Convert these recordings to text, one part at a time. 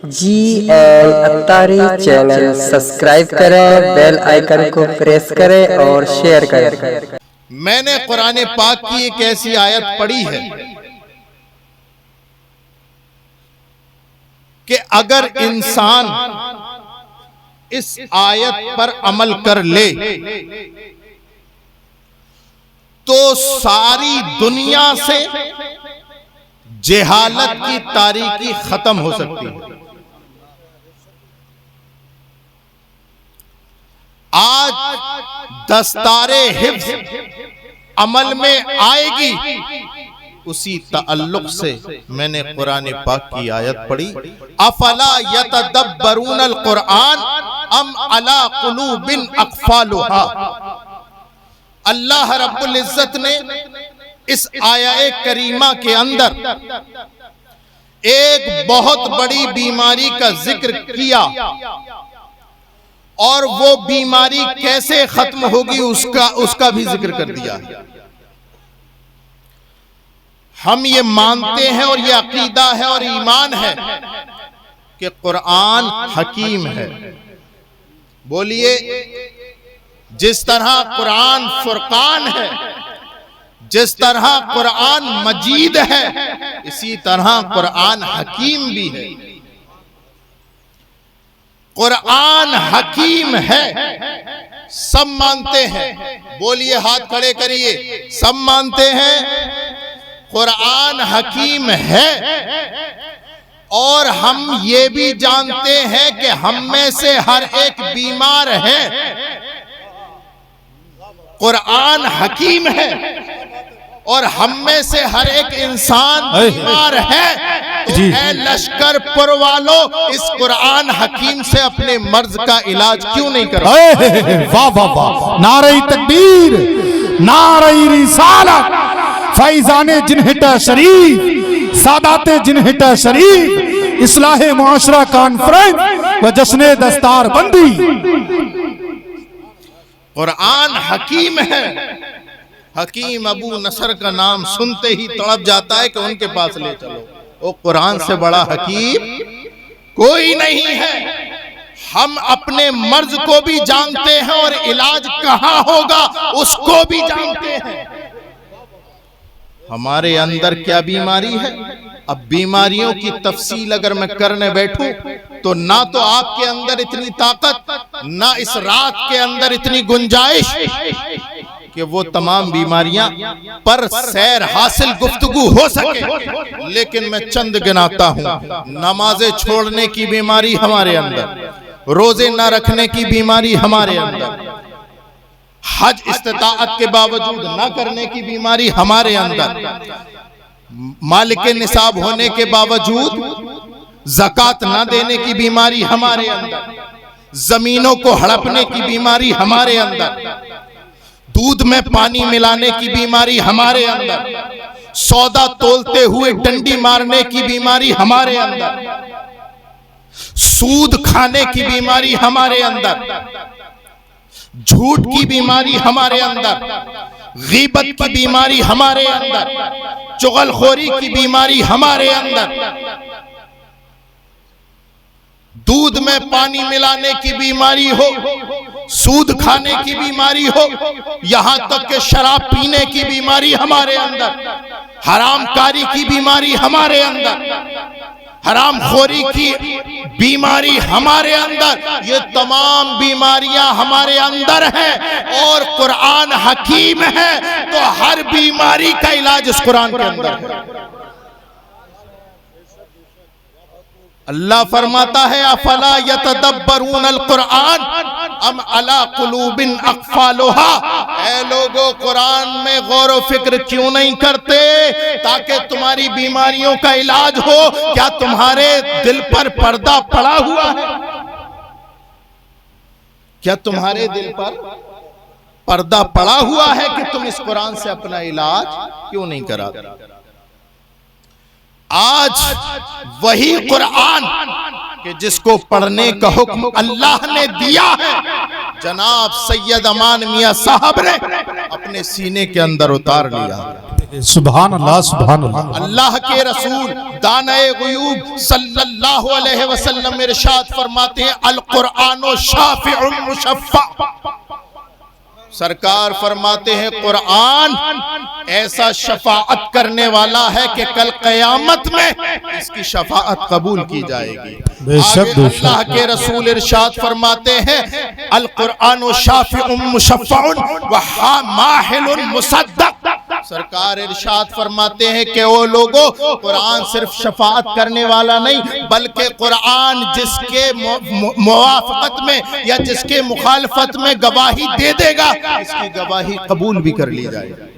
جی Akhtari channel subscribe کریں، bell icon کو press کریں اور شیئر کریں۔ میں نے قرآن پاک کی ایک ایسی آیت پڑھی ہے کہ اگر انسان اس آیت پر عمل کر لے تو ساری دنیا سے جہالت کی تاریکی ختم ہو سکتی ہے۔ آج دستار حفظ عمل میں آئے گی، اسی تعلق سے میں نے قرآن پاک کی آیت پڑھی، افلا یتدبرون القرآن ام علی قلوب اقفالها۔ اللہ رب العزت نے اس آیہ کریمہ کے اندر ایک بہت بڑی بیماری کا ذکر کیا، اور وہ بیماری کیسے ختم ہوگی اس کا بھی ذکر کر دیا۔ ہم یہ مانتے ہیں اور یہ عقیدہ ہے اور ایمان ہے کہ قرآن حکیم ہے۔ بولیے، جس طرح قرآن فرقان ہے، جس طرح قرآن مجید ہے، اسی طرح قرآن حکیم بھی ہے۔ قرآن حکیم ہے، سب مانتے ہیں۔ بولیے، ہاتھ کھڑے کریے، سب مانتے ہیں قرآن حکیم ہے۔ اور ہم یہ بھی جانتے ہیں کہ ہم میں سے ہر ایک بیمار ہے۔ قرآن حکیم ہے اور ہم میں سے ہر ایک انسان بیمار ہے۔ تو اے لشکر پر والو، اس قرآن حکیم سے اپنے مرض کا علاج کیوں نہیں کرتے؟ واہ واہ واہ، نعرہ تکبیر، نعرہ رسالت، فیضان جنہٹا شریف، سادات جنہٹا شریف، اصلاح معاشرہ کانفرنس و جشن دستار بندی۔ قرآن حکیم ہے۔ حکیم ابو نصر کا نام سنتے ہی تڑپ جاتا ہے کہ ان کے پاس لے چلو، وہ قرآن سے بڑا حکیم کوئی نہیں ہے۔ ہم اپنے مرض کو بھی جانتے ہیں اور علاج کہاں ہوگا اس کو بھی جانتے ہیں۔ ہمارے اندر کیا بیماری ہے؟ اب بیماریوں کی تفصیل اگر میں کرنے بیٹھوں تو نہ تو آپ کے اندر اتنی طاقت، نہ اس رات کے اندر اتنی گنجائش کہ وہ تمام بیماریاں پر سیر حاصل گفتگو ہو سکے۔ لیکن میں چند گناتا ہوں۔ نمازیں چھوڑنے کی بیماری ہمارے اندر، روزے نہ رکھنے کی بیماری ہمارے اندر، حج استطاعت کے باوجود نہ کرنے کی بیماری ہمارے اندر، مالک نصاب ہونے کے باوجود زکوٰۃ نہ دینے کی بیماری ہمارے اندر، زمینوں کو ہڑپنے کی بیماری ہمارے اندر، دودھ میں پانی ملانے کی بیماری ہمارے اندر، سودا تولتے ہوئے ڈنڈی مارنے کی بیماری ہمارے اندر، سود کھانے کی بیماری ہمارے اندر، جھوٹ کی بیماری ہمارے اندر، غیبت کی بیماری ہمارے اندر، چغل خوری کی بیماری ہمارے اندر، دودھ میں پانی ملانے کی بیماری ہو، سود کھانے کی بیماری ہو، یہاں تک کہ شراب پینے کی بیماری ہمارے اندر، حرام کاری کی بیماری ہمارے اندر، حرام خوری کی بیماری ہمارے اندر، یہ تمام بیماریاں ہمارے اندر ہیں اور قرآن حکیم ہے، تو ہر بیماری کا علاج اس قرآن کے اندر ہے۔ اللہ فرماتا ہے، افلا یتدبرون القرآن ام علی قلوب اقفالها۔ اے لوگو، قرآن میں غور و فکر کیوں نہیں کرتے تاکہ تمہاری بیماریوں کا علاج ہو؟ کیا تمہارے دل پر پردہ پڑا ہوا ہے؟ کیا تمہارے دل پر پردہ پڑا ہوا ہے کہ تم اس قرآن سے اپنا علاج کیوں نہیں کراتے؟ آج وہی قرآن کہ جس کو پڑھنے کا حکم اللہ نے دیا ہے، جناب سید امان میاں صاحب نے اپنے سینے کے اندر اتار لیا۔ سبحان اللہ سبحان اللہ. اللہ کے رسول دانۂ غیوب صلی اللہ علیہ وسلم ارشاد فرماتے ہیں القرآن شافع مشفع. سرکار فرماتے ہیں قرآن ایسا شفاعت کرنے والا ہے کہ کل قیامت میں اس کی شفاعت قبول کی جائے گی. بے شک بے شک. اللہ کے رسول ارشاد فرماتے ہیں القرآن شافع مشفع وماحل مصدق. سرکار ارشاد فرماتے ہیں کہ وہ لوگوں قرآن صرف شفاعت کرنے والا نہیں بلکہ قرآن جس کے موافقت میں یا جس کے مخالفت میں گواہی دے دے گا اس کی گواہی قبول بھی کر لی جائے گی.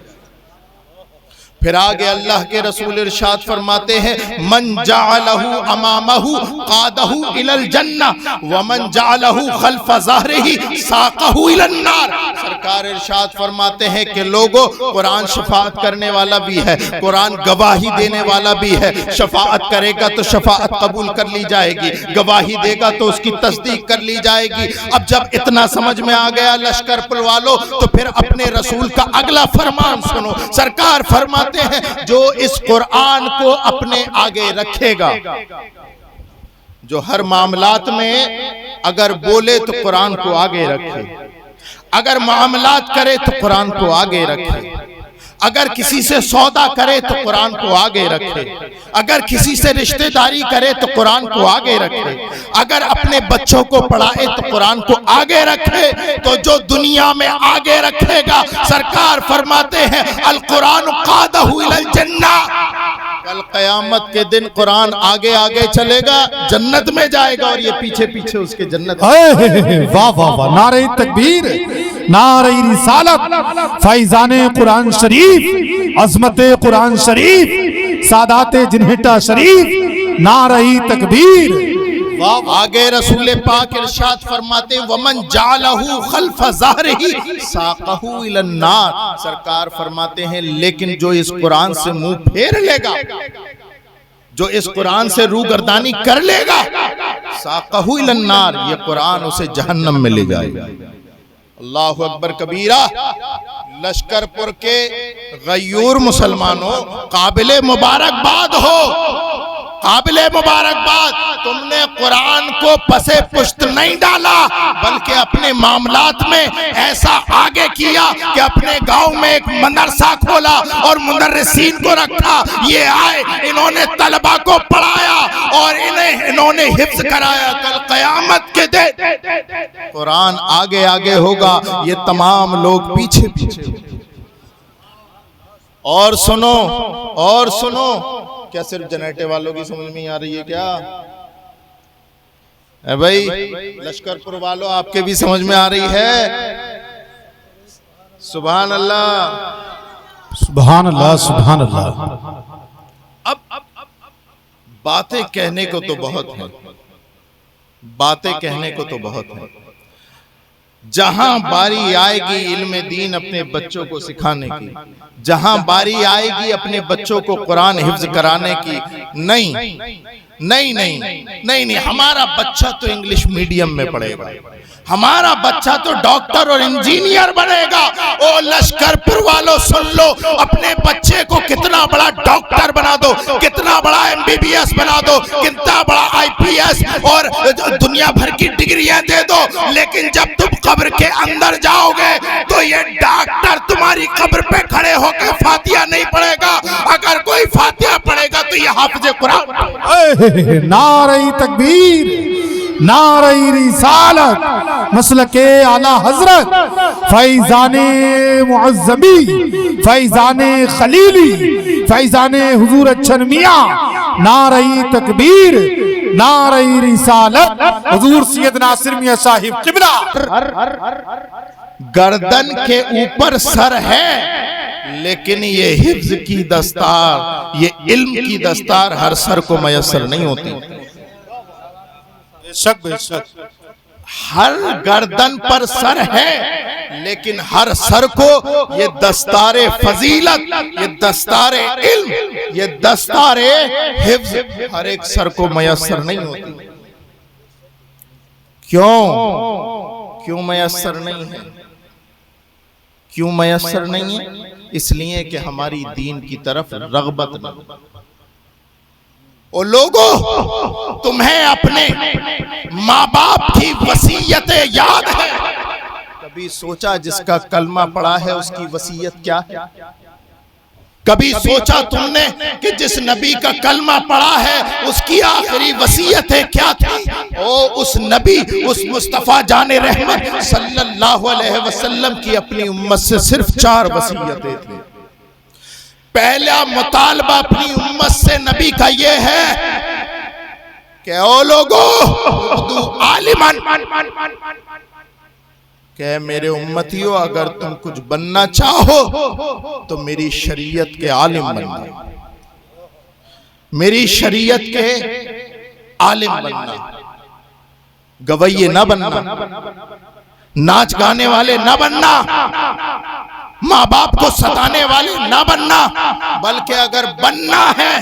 پھر آگے اللہ کے رسول ارشاد فرماتے ہیں من جعلہ امامہ قادہ الی الجنہ ومن جعلہ خلف ظہرہ ساقہ الی النار. سرکار ارشاد فرماتے ہیں کہ لوگوں قرآن شفاعت کرنے والا بھی ہے, قرآن گواہی دینے والا بھی ہے. شفاعت کرے گا تو شفاعت قبول کر لی جائے گی, گواہی دے گا تو اس کی تصدیق کر لی جائے گی. اب جب اتنا سمجھ میں آ گیا لشکر پل والوں تو پھر اپنے رسول کا اگلا فرمان سنو. سرکار فرماتے ہیں جو اس قرآن کو اپنے آگے رکھے گا, جو ہر معاملات میں اگر بولے تو قرآن کو آگے رکھے, اگر معاملات کرے تو قرآن کو آگے رکھے, اگر کسی سے سودا کرے تو قرآن کو آگے رکھے, اگر کسی سے رشتہ داری کرے تو قرآن کو آگے رکھے, اگر اپنے بچوں کو پڑھائے تو قرآن کو آگے رکھے, تو جو دنیا میں آگے رکھے گا سرکار فرماتے ہیں القرآن قادہ الی الجنہ. کل قیامت کے دن قرآن آگے آگے چلے گا, جنت میں جائے گا اور یہ پیچھے پیچھے اس کے جنت. واہ واہ واہ, نعرہ تکبیر, نعرہ رسالت, فیضان قرآن شریف, عظمت قرآن شریف, سادات جنہٹا شریف, نعرہ تکبیر. آگے رسول پاک ارشاد فرماتے ومن جعلہ خلف ظہرہ ساقہ الی النار. سرکار فرماتے ہیں لیکن جو اس قرآن سے منہ پھیر لے گا, جو اس قرآن سے روگردانی کر لے گا, ساقہ الی النار, یہ قرآن اسے جہنم میں لے جائے گا. اللہ اکبر کبیرہ. لشکر پور کے غیور مسلمانوں قابل مبارکباد ہو, قابل مبارکباد. تم نے قرآن کو پسے پشت نہیں ڈالا بلکہ اپنے معاملات میں ایسا آگے کیا کہ اپنے گاؤں میں ایک مدرسہ کھولا اور مدرسین کو رکھا. یہ آئے, انہوں نے طلبہ کو پڑھایا اور انہوں نے حفظ کرایا. کل قیامت کے دن قرآن آگے آگے ہوگا, یہ تمام لوگ پیچھے پیچھے. اور سنو, اور سنو, کیا صرف جنیٹے والوں کی سمجھ میں آ رہی ہے کیا؟ اے بھائی لشکر پور والوں آپ کے بھی سمجھ میں آ رہی ہے؟ سبحان اللہ, سبحان اللہ سبحان اللہ. اب باتیں کہنے کو تو بہت ہیں, باتیں کہنے کو تو بہت ہیں. جہاں باری آئے گی علم دین اپنے بچوں کو سکھانے کی, جہاں باری آئے گی اپنے بچوں کو قرآن حفظ کرانے کی, نہیں نہیں نہیں نہیں نہیں, ہمارا بچہ تو انگلش میڈیم میں پڑھے گا, ہمارا بچہ تو ڈاکٹر اور انجینئر بنے گا. او لشکر پور والوں سن لو, اپنے بچے کو کتنا بڑا ڈاکٹر بنا دو, کتنا بڑا MBBS بنا دو, کتنا بڑا IPS اور دنیا بھر کی ڈگریاں دے دو, لیکن جب تم قبر کے اندر جاؤ گے تو یہ ڈاکٹر تمہاری قبر پہ کھڑے ہو کے فاتحہ نہیں پڑھے گا. اگر کوئی فاتحہ پڑھے گا تو یہ حافظ قرآن. نعرہ تکبیر, نعرہ رسالت, مسلک اعلی حضرت, فیضان معظمی, فیضان خلیلی, فیضان حضور اچھن میاں, نعرہ تکبیر, نعرہ رسالت, حضور سید ناصر میاں صاحب قبلہ. گردن کے اوپر سر ہے لیکن یہ حفظ کی دستار, یہ علم کی دستار ہر سر کو میسر نہیں ہوتی. شک بے شک, ہر گردن پر سر ہے لیکن ہر سر کو یہ دستار فضیلت, یہ دستار علم, یہ دستار حفظ ہر ایک سر کو میسر نہیں ہوتی. کیوں میسر نہیں ہے؟ کیوں میسر نہیں ہے؟ اس لیے کہ ہماری دین کی طرف رغبت نہ ہو۔ او لوگو، تمہیں اپنے ماں باپ کی وصیت یاد ہے؟ کبھی سوچا جس کا کلمہ پڑا ہے اس کی وصیت کیا ہے؟ کبھی سوچا تم نے کہ جس نبی کا کلمہ پڑا ہے اس کی آخری وصیتیں کیا تھی؟ او اس نبی، اس مصطفیٰ جان رحمت صلی اللہ علیہ وسلم کی اپنی امت سے صرف 4 وصیتیں تھیں۔ پہلا مطالبہ اپنی امت سے نبی کا یہ ہے کہ او لوگو اعبدوا عالماً، کہ میرے امتیوں اگر تم کچھ بننا چاہو تو میری شریعت کے عالم بننا، میری شریعت کے عالم بننا، گویے نہ بننا، ناچ گانے والے نہ بننا، ماں باپ کو ستانے والے نہ بننا، بلکہ اگر بننا ہے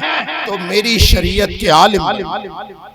تو میری شریعت کے عالم بننا۔